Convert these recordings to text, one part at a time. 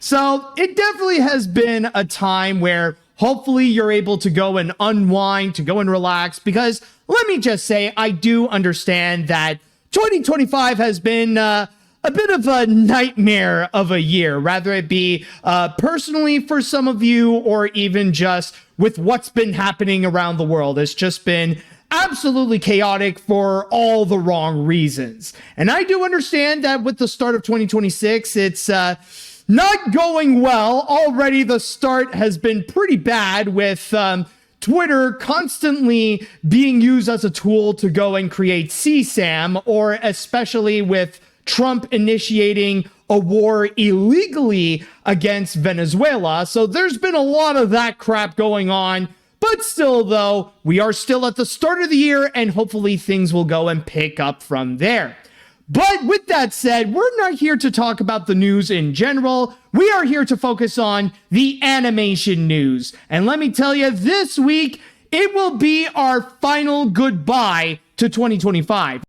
So it definitely has been a time where hopefully you're able to go and unwind, to go and relax, because let me just say, I do understand that 2025 has been a bit of a nightmare of a year, rather it be personally for some of you or even just with what's been happening around the world. It's just been absolutely chaotic for all the wrong reasons. And I do understand that with the start of 2026, it's not going well. Already the start has been pretty bad with Twitter constantly being used as a tool to go and create CSAM, or especially with Trump initiating a war illegally against Venezuela. So there's been a lot of that crap going on. But still, though, we are still at the start of the year, and hopefully things will go and pick up from there. But with that said, we're not here to talk about the news in general. We are here to focus on the animation news. And let me tell you, this week, it will be our final goodbye to 2025.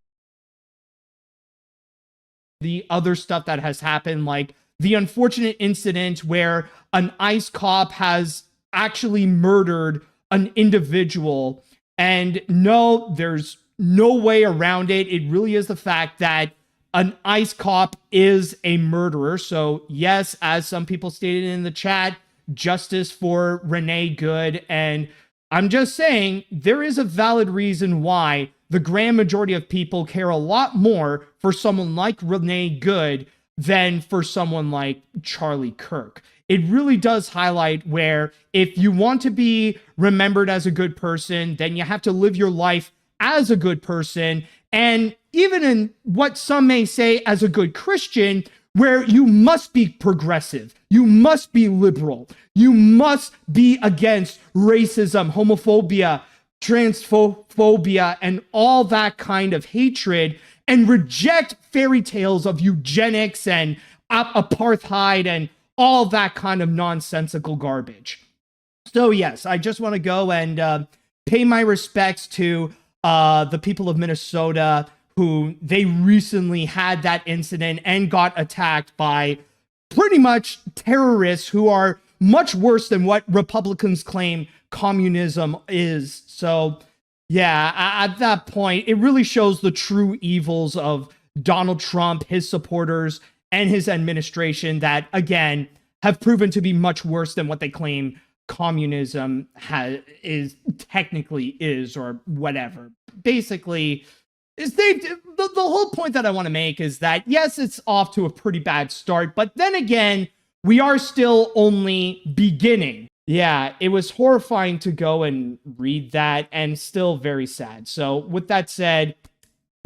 The other stuff that has happened, like the unfortunate incident where an ICE cop has actually murdered an individual. And no, there's no way around it. It really is the fact that an ICE cop is a murderer. So yes, as some people stated in the chat, justice for Renee Good. And I'm just saying, there is a valid reason why the grand majority of people care a lot more for someone like Renee Good than for someone like Charlie Kirk. It really does highlight where if you want to be remembered as a good person, then you have to live your life as a good person. And even in what some may say as a good Christian, where you must be progressive, you must be liberal, you must be against racism, homophobia, transphobia, and all that kind of hatred, and reject fairy tales of eugenics and apartheid and all that kind of nonsensical garbage. So yes, I just want to go and pay my respects to the people of Minnesota, who they recently had that incident and got attacked by pretty much terrorists who are much worse than what Republicans claim communism is. So yeah, at that point, it really shows the true evils of Donald Trump, his supporters, and his administration that, again, have proven to be much worse than what they claim communism technically is, or whatever. Basically, the whole point that I want to make is that, yes, it's off to a pretty bad start, but then again, we are still only beginning. Yeah, it was horrifying to go and read that, and still very sad. So with that said,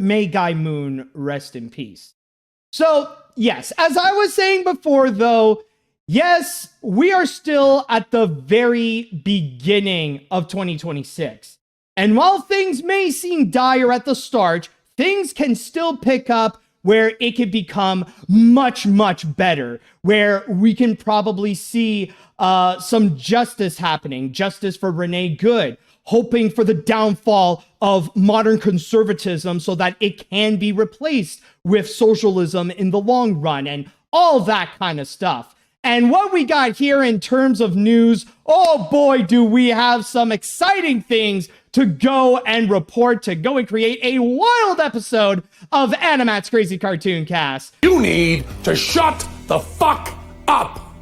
may Guy Moon rest in peace. So yes, as I was saying before, though, yes, we are still at the very beginning of 2026. And while things may seem dire at the start, things can still pick up where it could become much, much better, where we can probably see some justice happening, justice for Renee Good, hoping for the downfall of modern conservatism so that it can be replaced with socialism in the long run, and all that kind of stuff. And what we got here in terms of news, oh boy, do we have some exciting things to go and report, to go and create a wild episode of AniMat's Crazy Cartoon Cast. You need to shut the fuck up.